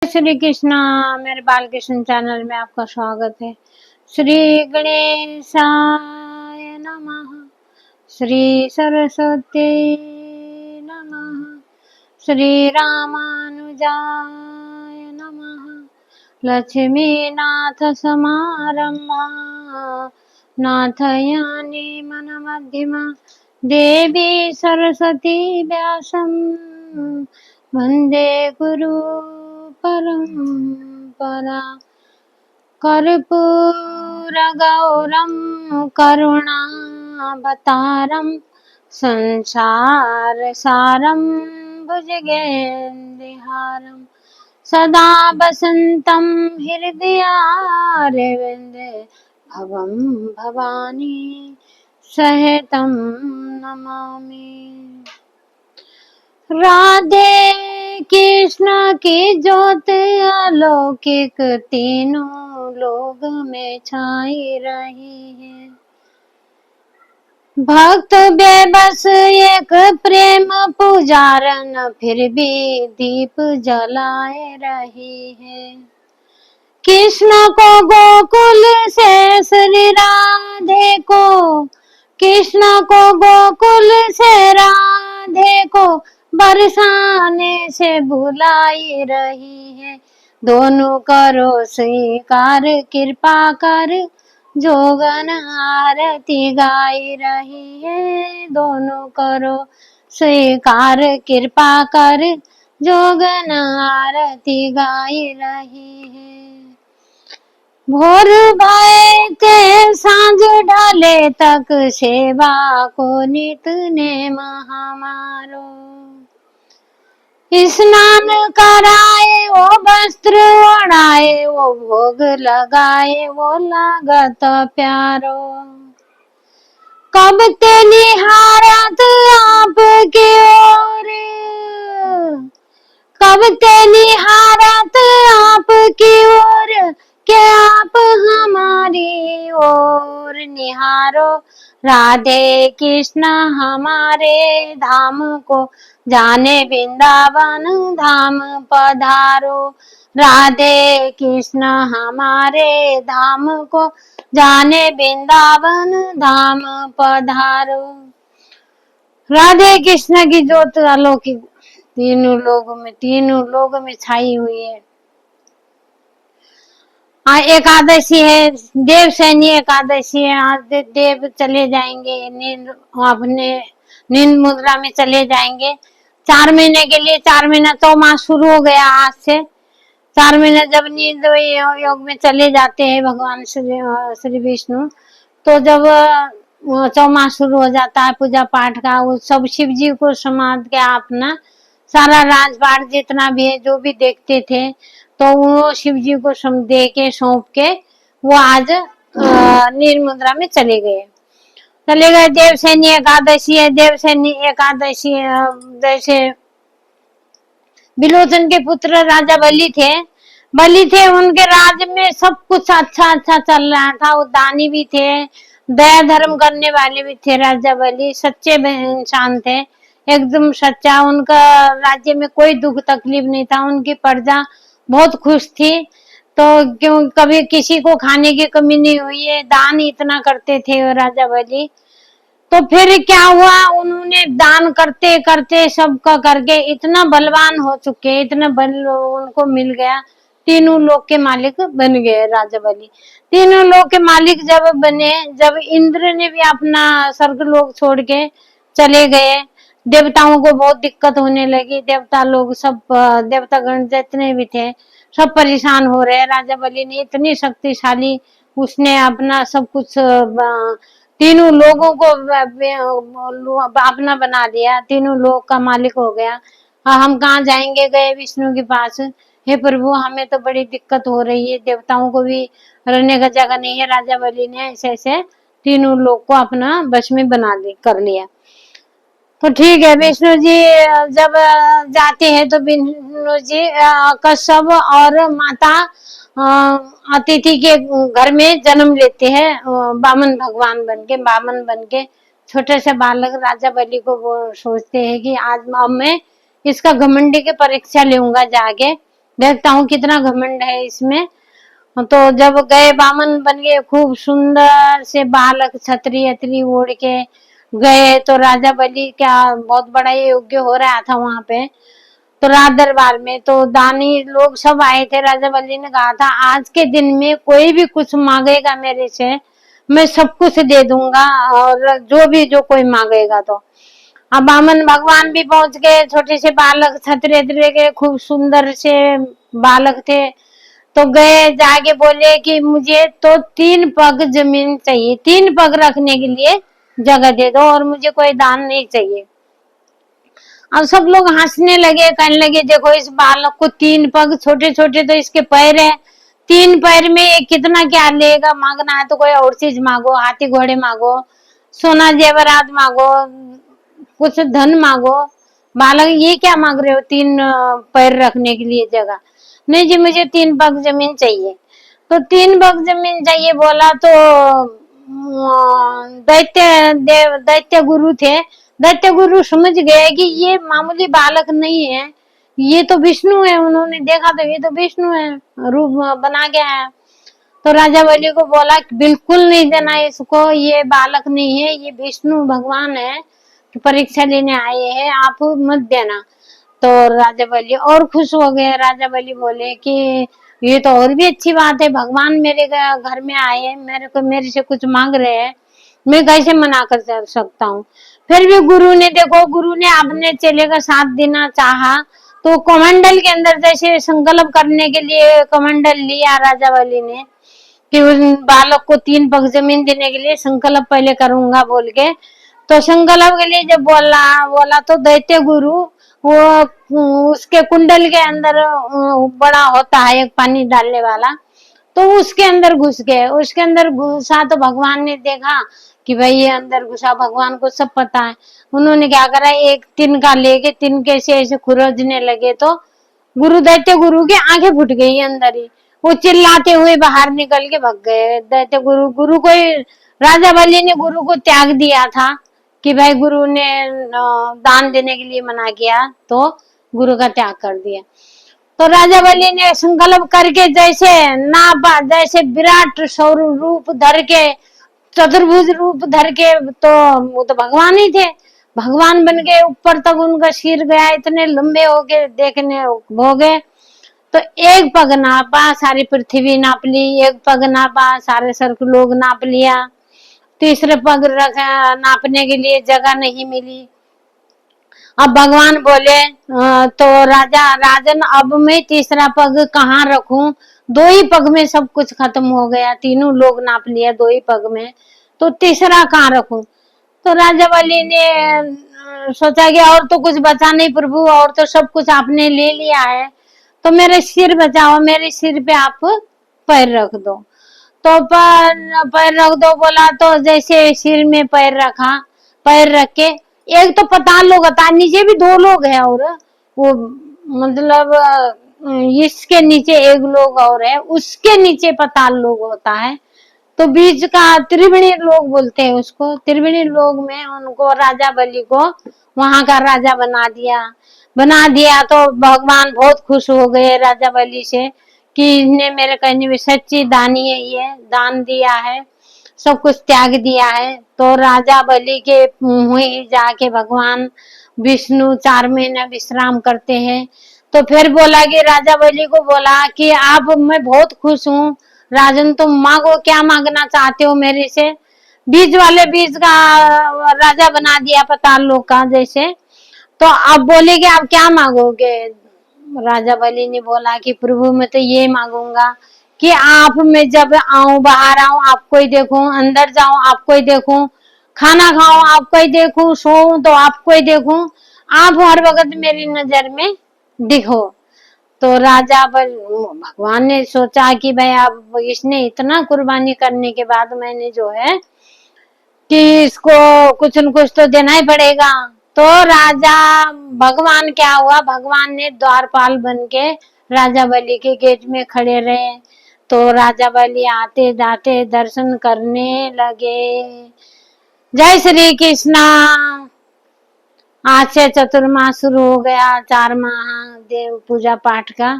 श्री कृष्णा। मेरे बाल कृष्ण चैनल में आपका स्वागत है। श्री गणेशाय नमः, श्री सरस्वती नमः, श्री रामानुजाय नमः। लक्ष्मीनाथ समारंभा नाथयानि मन मध्यमा, देवी सरस्वती व्यासं वन्दे गुरु परंपरा। कर्पूरगौरं करुणावतारं संसारसारं भुजगेन्द्रहारं सदा वसन्तं हृदयारविन्दे भवं भवानी सहितं नमामि। राधे कृष्ण की ज्योत अलौकिक तीनों लोग में छाई रही है। भक्त बेबस एक प्रेम पुजारन फिर भी दीप जलाए रही है। कृष्ण को गोकुल से श्री राधे को, कृष्ण को गोकुल से राधे को बरसाने से बुलाई रही है। दोनों करो स्वीकार कृपा कर, जोगन आरती गाई रही है। दोनों करो स्वीकार कृपा कर, जोगन आरती गाई रही है। भोर भय के सांझ ढले तक सेवा को नित नेम हमारो। स्नान कराए वो वस्त्र ओढ़ाए, वो भोग लगाए वो लागत प्यारो। कब ते निहारत आपकी ओर, कब ते निहारत आपकी ओर, के आप हमारी ओर निहारो। राधे कृष्ण हमारे धाम को, जाने वृंदावन धाम पधारो। राधे कृष्ण हमारे धाम को, जाने वृंदावन धाम पधारो। राधे कृष्ण की ज्योत अलौकिक तीनों लोगों में छाई हुई है। एकादशी है, देवशयनी एकादशी है। आज देव चले जाएंगे अपने नींद मुद्रा में चले जाएंगे 4 महीने के लिए। 4 महीना तो मास शुरू हो गया आज से। 4 महीने जब नींद योग में चले जाते हैं भगवान श्री विष्णु, तो जब चौमास शुरू हो जाता है पूजा पाठ का, वो सब शिव जी को समाध के अपना सारा राजपाट जितना भी है जो भी देखते थे, तो वो शिव जी को दे के सौंप के वो आज निर्मुद्रा में चले गए। देवशयनी एकादशी है। देवशयनी एकादशी जैसे बिलोचन के पुत्र राजा बलि थे, उनके राज्य में सब कुछ अच्छा अच्छा चल रहा था। वो दानी भी थे, दया धर्म करने वाले भी थे। राजा बलि सच्चे इंसान थे, एकदम सच्चा। उनका राज्य में कोई दुख तकलीफ नहीं था, उनकी प्रजा बहुत खुश थी। तो क्यों कभी किसी को खाने की कमी नहीं हुई है, दान इतना करते थे वो राजा बलि। तो फिर क्या हुआ, उन्होंने दान करते करते सबका करके इतना बलवान हो चुके, इतना बल उनको मिल गया, तीनों लोक के मालिक बन गए राजा बलि। तीनों लोक के मालिक जब बने, जब इंद्र ने भी अपना स्वर्ग लोक छोड़ के चले गए, देवताओं को बहुत दिक्कत होने लगी। देवता लोग सब, देवतागण जितने भी थे सब परेशान हो रहे। राजा बलि ने इतनी शक्तिशाली, उसने अपना सब कुछ तीनों लोगों को अपना बना दिया, तीनों लोग का मालिक हो गया। हम कहाँ जाएंगे, गए विष्णु के पास, हे प्रभु हमें तो बड़ी दिक्कत हो रही है, देवताओं को भी रहने का जगह नहीं है। राजा बलि ने ऐसे ऐसे तीनों लोग को अपना वश में कर लिया। तो ठीक है, विष्णु जी जब जाते हैं तो विष्णु जी कश्यप और माता अतिथि के घर में जन्म लेते हैं, बामन भगवान बन के छोटे से बालक राजा बलि को वो सोचते हैं कि आज अब मैं इसका घमंडी की परीक्षा लूंगा जाके, देखता हूँ कितना घमंड है इसमें। तो जब गए बामन बन गए, खूब सुंदर से बालक छतरी अतरी ओढ़ के गए, तो राजा बलि क्या बहुत बड़ा योग्य हो रहा था वहां पे। तो राज दरबार में तो दानी लोग सब आए थे। राजा बलि ने कहा था आज के दिन में कोई भी कुछ मांगेगा मेरे से, मैं सब कुछ दे दूंगा, और जो कोई मांगेगा। तो अब बामन भगवान भी पहुंच गए, छोटे से बालक छतरे के खूब सुंदर से बालक थे। तो गए जाके बोले कि मुझे तो 3 पग जमीन चाहिए, 3 पग रखने के लिए जगह दे दो, और मुझे कोई दान नहीं चाहिए। अब सब लोग हंसने लगे, कहने लगे देखो इस बालक को 3 पग, छोटे छोटे तो इसके पैर है, 3 पैर में ये कितना क्या लेगा, मांगना है तो कोई और चीज मांगो, हाथी घोड़े मांगो, सोना जेवरात मांगो, कुछ धन मांगो। बालक ये क्या मांग रहे हो, 3 पैर रखने के लिए जगह? नहीं जी मुझे 3 पग जमीन चाहिए। तो 3 पग जमीन चाहिए बोला तो दैत्य गुरु थे। दैत्य गुरु समझ गए कि ये मामूली बालक नहीं है, ये तो विष्णु है। उन्होंने देखा तो ये तो विष्णु है, रूप बना गया है। तो राजा बलि को बोला बिल्कुल नहीं देना इसको, ये बालक नहीं है, ये विष्णु भगवान है, परीक्षा लेने आए हैं, आप मत देना। तो राजा बलि और खुश हो गए। राजा बलि बोले कि ये तो और भी अच्छी बात है, भगवान मेरे घर में आए हैं, मेरे से कुछ मांग रहे हैं, मैं कैसे मना कर सकता हूँ। फिर भी गुरु ने देखो, गुरु ने अपने चेले का साथ देना चाहा। तो कमंडल के अंदर जैसे संकल्प करने के लिए कमंडल लिया राजा बलि ने कि उस बालक को 3 पग जमीन देने के लिए संकल्प पहले करूंगा बोल के। तो संकल्प के लिए जब बोला तो दैत्य गुरु वो उसके कुंडल के अंदर बड़ा होता है एक पानी डालने वाला, तो उसके अंदर घुस गए। उसके अंदर घुसा तो भगवान ने देखा कि भाई ये अंदर घुसा, भगवान को सब पता है। उन्होंने क्या करा, एक तिनका लेके तिनके से ऐसे खुरजने लगे, तो दैत्य गुरु की आंखें फूट गई अंदर ही। वो चिल्लाते हुए बाहर निकल के भाग गए। दैत्य गुरु को राजा बलि ने गुरु को त्याग दिया था कि भाई गुरु ने दान देने के लिए मना किया, तो गुरु का त्याग कर दिया। तो राजा बलि ने संकल्प करके जैसे विराट सौर रूप धर के, चतुर्भुज रूप धर के, तो वो तो भगवान ही थे, भगवान बन गए। ऊपर तक उनका सिर गया, इतने लंबे हो गए, देखने हो गए। तो एक पग नापा सारी पृथ्वी नाप ली, एक पग नापा सारे स्वर्ग लोग नाप लिया, तीसरे पग रखा नापने के लिए जगह नहीं मिली। अब भगवान बोले तो राजन अब मैं तीसरा पग कहाँ रखूं, 2 ही पग में सब कुछ खत्म हो गया, तीनों लोग नाप लिया 2 ही पग में, तो तीसरा कहाँ रखूं। तो राजा बलि ने सोचा कि और तो कुछ बचा नहीं प्रभु, और तो सब कुछ आपने ले लिया है, तो मेरे सिर बचाओ, मेरे सिर पे आप पैर रख दो। तो पैर रख दो बोला, तो जैसे सिर में पैर रखा, पैर रख के एक तो पताल लोग होता है, नीचे भी 2 लोग है, और वो मतलब इसके नीचे एक लोग और है, उसके नीचे पताल लोग होता है। तो बीच का त्रिवेणी लोग बोलते हैं उसको, त्रिवेणी लोग में उनको राजा बलि को वहां का राजा बना दिया। तो भगवान बहुत खुश हो गए राजा बलि से कि इसने मेरे कहने में सच्ची दानी है, ये दान दिया है, सब कुछ त्याग दिया है। तो राजा बलि के मुंह ही जाके भगवान विष्णु 4 महीने विश्राम करते हैं। तो फिर बोला कि राजा बलि को बोला कि आप, मैं बहुत खुश हूँ राजन, तुम मांगो, क्या मांगना चाहते हो मेरे से। बीच का राजा बना दिया पताल लोक का जैसे। तो आप बोले कि आप क्या मांगोगे। राजा बलि ने बोला कि प्रभु मैं तो ये मांगूंगा कि आप, मैं जब आऊं, बाहर आऊं आपको ही देखूं, अंदर जाऊं आपको ही देखूं, खाना खाऊं आपको ही देखूं, सोऊं तो आपको ही देखूं, आप हर वक्त मेरी नजर में दिखो। तो भगवान ने सोचा कि भाई अब इसने इतना कुर्बानी करने के बाद मैंने जो है कि इसको कुछ न कुछ तो देना ही पड़ेगा। तो राजा भगवान क्या हुआ, भगवान ने द्वारपाल बन के राजा बलि के गेट में खड़े रहे। तो राजा बलि आते जाते दर्शन करने लगे। जय श्री कृष्णा। आज से चतुर्मास शुरू हो गया, 4 माह देव पूजा पाठ का।